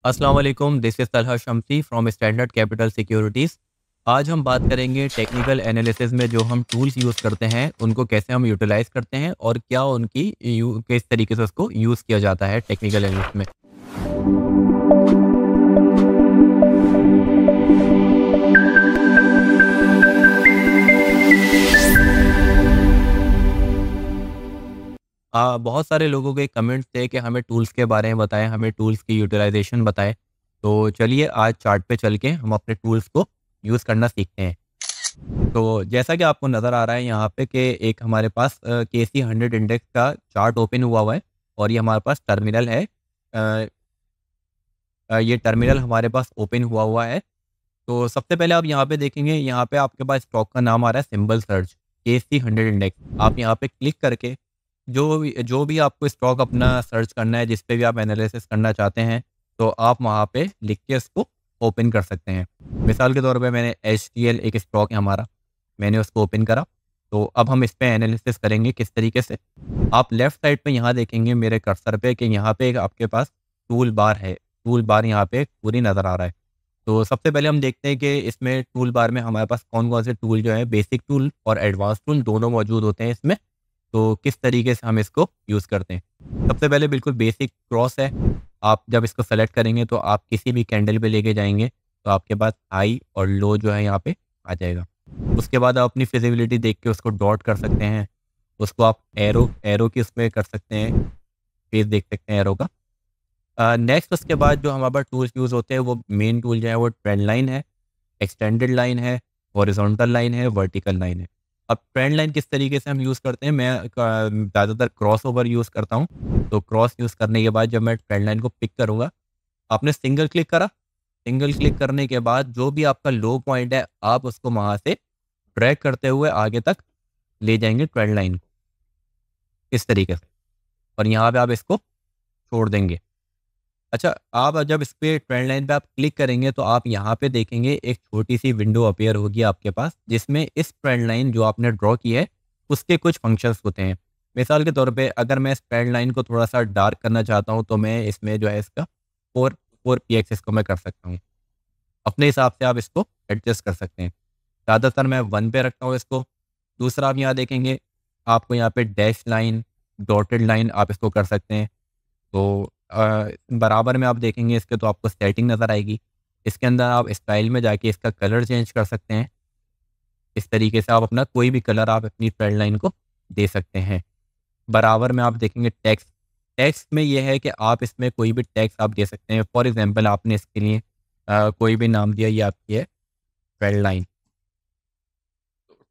अस्सलाम वालेकुम, this is Talha Shamsi from standard capital securities. आज हम बात करेंगे टेक्निकल एनालिसिस में जो हम टूल्स यूज़ करते हैं, उनको कैसे हम यूटिलाइज़ करते हैं और क्या उनकी किस तरीके से उसको यूज़ किया जाता है टेक्निकल एनालिसिस में। बहुत सारे लोगों के कमेंट्स थे कि हमें टूल्स के बारे में बताएँ, हमें टूल्स की यूटिलाइज़ेशन बताएँ। तो चलिए आज चार्ट पे चल के हम अपने टूल्स को यूज़ करना सीखते हैं। तो जैसा कि आपको नज़र आ रहा है यहाँ पे कि एक हमारे पास केसी 100 इंडेक्स का चार्ट ओपन हुआ है और ये हमारे पास टर्मिनल है। अ ये टर्मिनल हमारे पास ओपन हुआ है। तो सबसे पहले आप यहाँ पे देखेंगे, यहाँ पे आपके पास स्टॉक का नाम आ रहा है सिंबल सर्च, केसी 100 इंडेक्स। आप यहाँ पे क्लिक करके जो भी आपको स्टॉक अपना सर्च करना है, जिस पे भी आप एनालिसिस करना चाहते हैं, तो आप वहाँ पे लिख के इसको ओपन कर सकते हैं। मिसाल के तौर पे मैंने एचटीएल एक स्टॉक है हमारा, मैंने उसको ओपन करा। तो अब हम इस पे एनालिसिस करेंगे किस तरीके से। आप लेफ्ट साइड पे यहाँ देखेंगे मेरे कर्सर पे कि यहाँ पे एक आपके पास टूल बार है। टूल बार यहाँ पे पूरी नज़र आ रहा है। तो सबसे पहले हम देखते हैं कि इसमें टूल बार में हमारे पास कौन-कौन से टूल जो है, बेसिक टूल और एडवांस टूल दोनों मौजूद होते हैं इसमें। तो किस तरीके से हम इसको यूज़ करते हैं। सबसे पहले बिल्कुल बेसिक क्रॉस है। आप जब इसको सेलेक्ट करेंगे तो आप किसी भी कैंडल पे लेके जाएँगे तो आपके पास हाई और लो जो है यहाँ पे आ जाएगा। उसके बाद आप अपनी फिज़िबिलिटी देख के उसको डॉट कर सकते हैं। उसको आप एरो एरो की उसमें कर सकते हैं, फेस देख सकते हैं एरो का। नेक्स्ट उसके बाद जो हमारे पास टूल्स यूज़ होते हैं, वो मेन टूल जो है वो ट्रेंड लाइन है, एक्सटेंडेड लाइन है, हॉरिजॉन्टल लाइन है, वर्टिकल लाइन है। अब ट्रेंड लाइन किस तरीके से हम यूज़ करते हैं, मैं ज़्यादातर क्रॉस ओवर यूज़ करता हूँ। तो क्रॉस यूज़ करने के बाद जब मैं ट्रेंड लाइन को पिक करूँगा, आपने सिंगल क्लिक करा, सिंगल क्लिक करने के बाद जो भी आपका लो पॉइंट है, आप उसको वहाँ से ड्रैग करते हुए आगे तक ले जाएँगे ट्रेंड लाइन को, इस तरीके से। और यहाँ पे आप इसको छोड़ देंगे। अच्छा, आप जब इस पे ट्रेंड लाइन पे आप क्लिक करेंगे तो आप यहाँ पे देखेंगे एक छोटी-सी विंडो अपीयर होगी आपके पास, जिसमें इस ट्रेंड लाइन जो आपने ड्रॉ की है, उसके कुछ फंक्शंस होते हैं। मिसाल के तौर पे अगर मैं इस ट्रेंड लाइन को थोड़ा-सा डार्क करना चाहता हूँ, तो मैं इसमें जो है इसका 4 पीएक्स इसको मैं कर सकता हूँ। अपने हिसाब से आप इसको एडजस्ट कर सकते हैं। ज़्यादातर मैं 1 पे रखता हूँ इसको। दूसरा आप यहाँ देखेंगे, आपको यहाँ पे डैश लाइन, डॉटेड लाइन आप इसको कर सकते हैं। तो बराबर में आप देखेंगे इसके तो आपको सेटिंग नज़र आएगी। इसके अंदर आप स्टाइल में जाके इसका कलर चेंज कर सकते हैं। इस तरीके से आप अपना कोई भी कलर आप अपनी ट्रेंड लाइन को दे सकते हैं। बराबर में आप देखेंगे टेक्स्ट। टेक्स्ट में ये है कि आप इसमें कोई भी टेक्स्ट आप दे सकते हैं। फॉर एग्ज़ाम्पल आपने इसके लिए कोई भी नाम दिया, ये आपकी है ट्रेंड लाइन।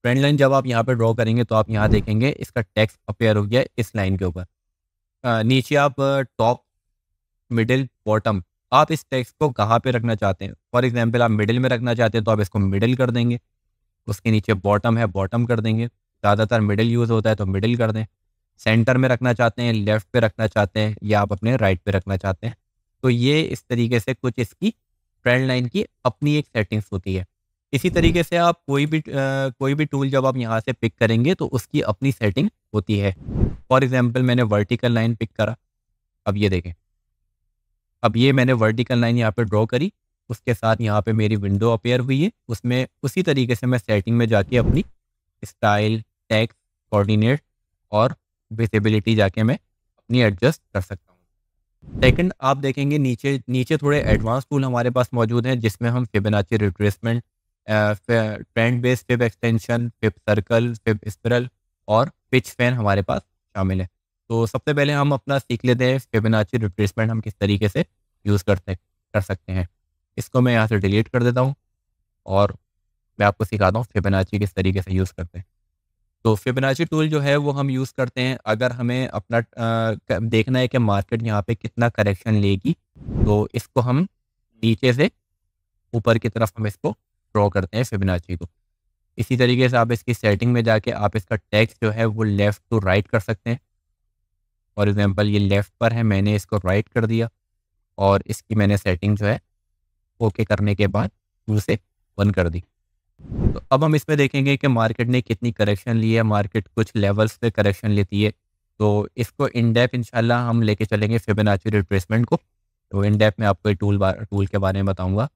ट्रेंड लाइन जब आप यहाँ पे ड्रॉ करेंगे तो आप यहाँ देखेंगे इसका टेक्स्ट अपीयर हो गया है इस लाइन के ऊपर। नीचे आप टॉप, मिडिल, बॉटम, आप इस टेक्स्ट को कहाँ पे रखना चाहते हैं। फॉर एग्जांपल आप मिडिल में रखना चाहते हैं तो आप इसको मिडिल कर देंगे। उसके नीचे बॉटम है, बॉटम कर देंगे। ज़्यादातर मिडिल यूज़ होता है तो मिडिल कर दें। सेंटर में रखना चाहते हैं, लेफ्ट पे रखना चाहते हैं या आप अपने राइट पे रखना चाहते हैं। तो ये इस तरीके से कुछ इसकी ट्रेंड लाइन की अपनी एक सेटिंग्स होती है। इसी तरीके से आप कोई भी टूल जब आप यहाँ से पिक करेंगे तो उसकी अपनी सेटिंग होती है। फॉर एग्जांपल मैंने वर्टिकल लाइन पिक करा। अब ये देखें, अब ये मैंने वर्टिकल लाइन यहाँ पे ड्रॉ करी, उसके साथ यहाँ पे मेरी विंडो अपीयर हुई है, उसमें उसी तरीके से मैं सेटिंग में जाके अपनी स्टाइल, टेक्स्ट, कोऑर्डिनेट और विजिबिलिटी जाके मैं अपनी एडजस्ट कर सकता हूँ। सेकंड आप देखेंगे नीचे नीचे थोड़े एडवांस टूल हमारे पास मौजूद हैं, जिसमें हम Fibonacci retracement, trend based fib extension, fib circle, fib spiral और पिच फैन हमारे पास शामिल है। तो सबसे पहले हम अपना सीख लेते हैं फिबोनाची रिट्रेसमेंट हम किस तरीके से यूज़ कर सकते हैं। इसको मैं यहाँ से डिलीट कर देता हूँ और मैं आपको सिखाता हूँ फिबोनाची किस तरीके से यूज़ करते हैं। तो फिबोनाची टूल जो है वो हम यूज़ करते हैं अगर हमें अपना देखना है कि मार्केट यहाँ पे कितना करेक्शन लेगी, तो इसको हम नीचे से ऊपर की तरफ हम इसको ड्रॉ करते हैं फिबोनाची को। इसी तरीके से आप इसकी सेटिंग में जाके आप इसका टेक्स्ट जो है वो लेफ़्ट टू राइट कर सकते हैं। फॉर एग्ज़ाम्पल ये लेफ़्ट पर है, मैंने इसको राइट कर दिया और इसकी मैंने सेटिंग जो है ओके करने के बाद 2 से 1 कर दी। तो अब हम इसमें देखेंगे कि मार्केट ने कितनी करेक्शन ली है, मार्केट कुछ लेवल्स पे करेक्शन लेती है। तो इसको इन डेप्थ इंशाल्लाह हम लेके चलेंगे फिबोनाची रिट्रेसमेंट को। तो इन डेप्थ में आपको टूल के बारे में बताऊंगा।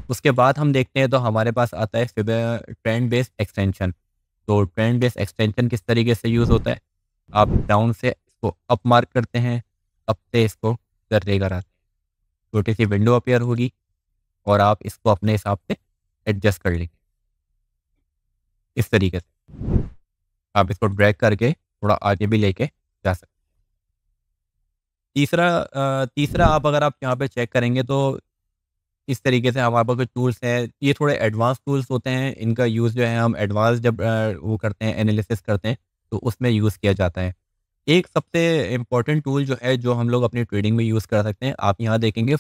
उसके बाद हम देखते हैं तो हमारे पास आता है ट्रेंड बेस्ड एक्सटेंशन। तो ट्रेंड बेस्ड एक्सटेंशन किस तरीके से यूज़ होता है, आप डाउन से इसको अप मार्क करते हैं, अप से इसको करते कराते हैं, छोटी सी विंडो अपीयर होगी और आप इसको अपने हिसाब से एडजस्ट कर लेंगे। इस तरीके से आप इसको ड्रैग करके थोड़ा आगे भी लेके जा सकते हैं। तीसरा आप अगर आप यहाँ पे चेक करेंगे तो इस तरीके से हमारे पास कुछ टूल्स हैं, ये थोड़े एडवांस टूल्स होते हैं, इनका यूज़ जो है हम एडवांस जब वो करते हैं, एनालिसिस करते हैं तो उसमें यूज़ किया जाता है। एक सबसे इम्पोर्टेंट टूल जो है जो हम लोग अपनी ट्रेडिंग में यूज़ कर सकते हैं, आप यहाँ देखेंगे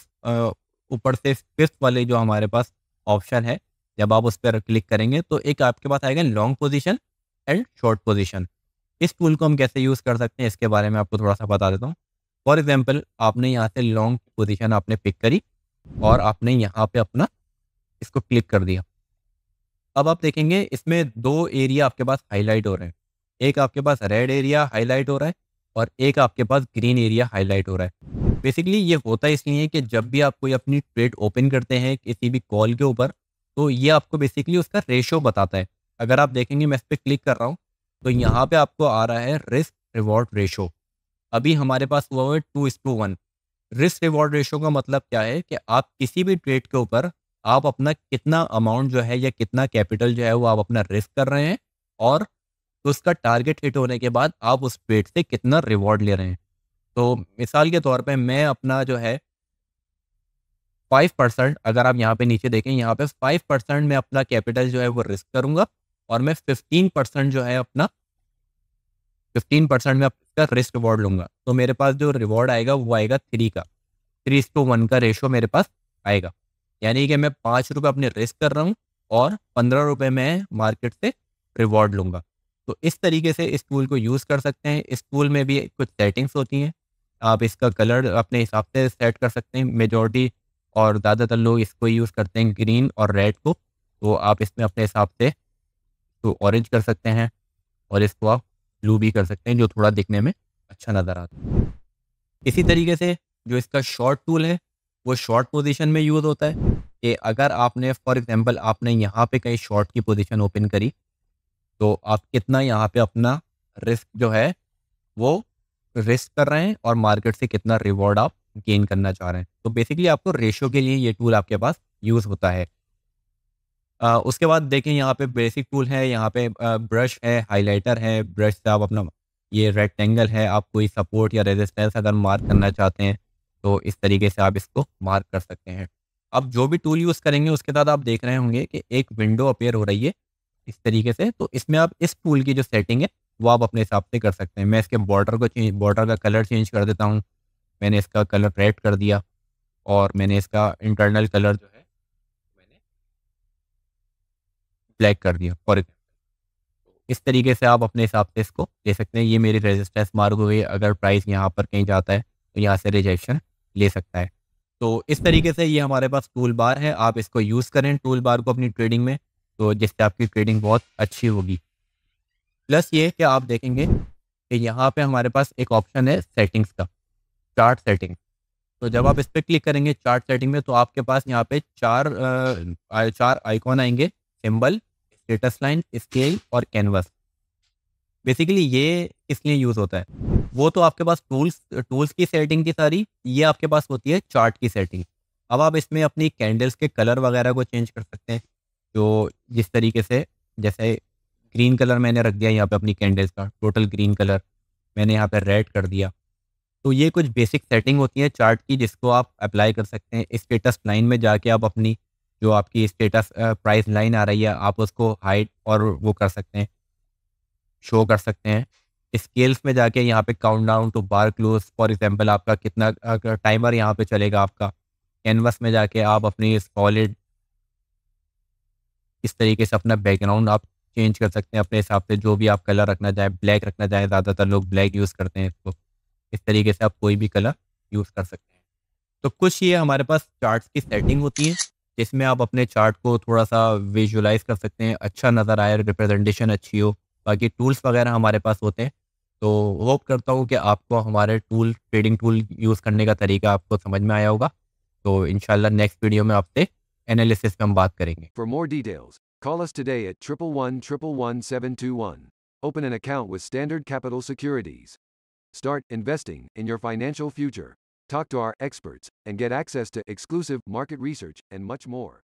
ऊपर से फिफ्थ वाले जो हमारे पास ऑप्शन है, जब आप उस पर क्लिक करेंगे तो एक आपके पास आएगा long position and short position. इस टूल को हम कैसे यूज़ कर सकते हैं इसके बारे में आपको थोड़ा सा बता देता हूँ। फॉर एग्जाम्पल आपने यहाँ से लॉन्ग पोजीशन आपने पिक करी और आपने यहाँ पे अपना इसको क्लिक कर दिया। अब आप देखेंगे इसमें 2 एरिया आपके पास हाईलाइट हो रहे हैं। एक आपके पास रेड एरिया हाईलाइट हो रहा है और एक आपके पास ग्रीन एरिया हाईलाइट हो रहा है। बेसिकली ये होता इसलिए कि जब भी आप कोई अपनी ट्रेड ओपन करते हैं किसी भी कॉल के ऊपर, तो ये आपको बेसिकली उसका रेशो बताता है। अगर आप देखेंगे मैं इस पे क्लिक कर रहा हूँ, तो यहाँ पे आपको आ रहा है रिस्क रिवॉर्ड रेशो। अभी हमारे पास हुआ हुआ है 2:1। रिस्क रिवॉर्ड रेशो का मतलब क्या है कि आप किसी भी ट्रेड के ऊपर आप अपना कितना अमाउंट जो है या कितना कैपिटल जो है वो आप अपना रिस्क कर रहे हैं और उसका टारगेट हिट होने के बाद आप उस ट्रेड से कितना रिवॉर्ड ले रहे हैं। तो मिसाल के तौर पे मैं अपना जो है 5%, अगर आप यहाँ पे नीचे देखें, यहाँ पे 5% मैं अपना कैपिटल जो है वो रिस्क करूंगा और मैं 15% जो है अपना 15% में आपका रिस्क रिवॉर्ड लूँगा। तो मेरे पास जो रिवॉर्ड आएगा वो आएगा 3 का, 3:1 का रेशो मेरे पास आएगा। यानी कि मैं ₹5 अपने रिस्क कर रहा हूँ और ₹15 मैं मार्केट से रिवॉर्ड लूँगा। तो इस तरीके से इस टूल को यूज़ कर सकते हैं। इस टूल में भी कुछ सेटिंग्स होती हैं। आप इसका कलर अपने हिसाब से सेट कर सकते हैं। मेजॉरिटी और ज़्यादातर लोग इसको यूज़ करते हैं ग्रीन और रेड को। तो आप इसमें अपने हिसाब से तो ऑरेंज कर सकते हैं और इसको आप ब्लू भी कर सकते हैं जो थोड़ा दिखने में अच्छा नज़र आता है। इसी तरीके से जो इसका शॉर्ट टूल है वो शॉर्ट पोजीशन में यूज़ होता है कि अगर आपने फॉर एग्जांपल आपने यहाँ पे कहीं शॉर्ट की पोजीशन ओपन करी तो आप कितना यहाँ पे अपना रिस्क जो है वो रिस्क कर रहे हैं और मार्केट से कितना रिवॉर्ड आप गेन करना चाह रहे हैं। तो बेसिकली आपको रेशो के लिए ये टूल आपके पास यूज़ होता है। उसके बाद देखें यहाँ पे बेसिक टूल है, यहाँ पे ब्रश है, हाइलाइटर है, ब्रश से आप अपना ये रेक्टेंगल है, आप कोई सपोर्ट या रेजिस्टेंस अगर मार्क करना चाहते हैं तो इस तरीके से आप इसको मार्क कर सकते हैं। अब जो भी टूल यूज़ करेंगे उसके बाद आप देख रहे होंगे कि एक विंडो अपीयर हो रही है इस तरीके से, तो इसमें आप इस टूल की जो सेटिंग है वो आप अपने हिसाब से कर सकते हैं। मैं इसके बॉर्डर का कलर चेंज कर देता हूँ। मैंने इसका कलर रेड कर दिया और मैंने इसका इंटरनल कलर जो है मैंने ब्लैक कर दिया फॉर इस तरीके से आप अपने हिसाब से इसको ले सकते हैं। ये मेरी रेजिस्टेंस मार्क हो गई, अगर प्राइस यहाँ पर कहीं जाता है तो यहाँ से रिजेक्शन ले सकता है। तो इस तरीके से ये हमारे पास टूल बार है, आप इसको यूज़ करें टूल बार को अपनी ट्रेडिंग में, तो जिससे आपकी ट्रेडिंग बहुत अच्छी होगी। प्लस ये कि आप देखेंगे कि यहाँ पे हमारे पास एक ऑप्शन है सेटिंग्स का, चार्ट सेटिंग। तो जब आप इस पे क्लिक करेंगे चार्ट सेटिंग में तो आपके पास यहाँ पे चार आइकॉन आएंगे, सिंबल, स्टेटस लाइन, स्केल और कैनवस। बेसिकली ये किस लिए यूज़ होता है, वो तो आपके पास टूल्स की सेटिंग की सारी, ये आपके पास होती है चार्ट की सेटिंग। अब आप इसमें अपनी कैंडल्स के कलर वगैरह को चेंज कर सकते हैं। तो जिस तरीके से जैसे ग्रीन कलर मैंने रख दिया यहाँ पे अपनी कैंडल्स का, टोटल ग्रीन कलर मैंने यहाँ पे रेड कर दिया। तो ये कुछ बेसिक सेटिंग होती है चार्ट की जिसको आप अप्लाई कर सकते हैं। स्टेटस लाइन में जाके आप अपनी जो आपकी स्टेटस प्राइस लाइन आ रही है आप उसको हाइड और वो कर सकते हैं, शो कर सकते हैं। स्केल्स में जाके यहाँ पे countdown to bar close for example आपका कितना टाइमर यहाँ पे चलेगा आपका। कैनवस में जाके आप अपनी सॉलिड इस तरीके से अपना बैकग्राउंड आप चेंज कर सकते हैं अपने हिसाब से, जो भी आप कलर रखना चाहें, ब्लैक रखना चाहें, ज़्यादातर लोग ब्लैक यूज़ करते हैं इसको। इस तरीके से आप कोई भी कलर यूज़ कर सकते हैं। तो कुछ ये हमारे पास चार्ट्स की सेटिंग होती है जिसमें आप अपने चार्ट को थोड़ा सा विजुलाइज कर सकते हैं, अच्छा नज़र आए, रिप्रेजेंटेशन अच्छी हो। बाकी टूल्स वगैरह हमारे पास होते हैं। तो होप करता हूँ कि आपको हमारे ट्रेडिंग टूल यूज़ करने का तरीका आपको समझ में आया होगा। तो इंशाल्लाह नेक्स्ट वीडियो में आपसे एनालिसिस पे हम बात करेंगे। For more details, call us today at 111-111-721. Open an account with Standard Capital Securities. Start investing in your financial future. Talk to our experts and get access to exclusive market research and much more.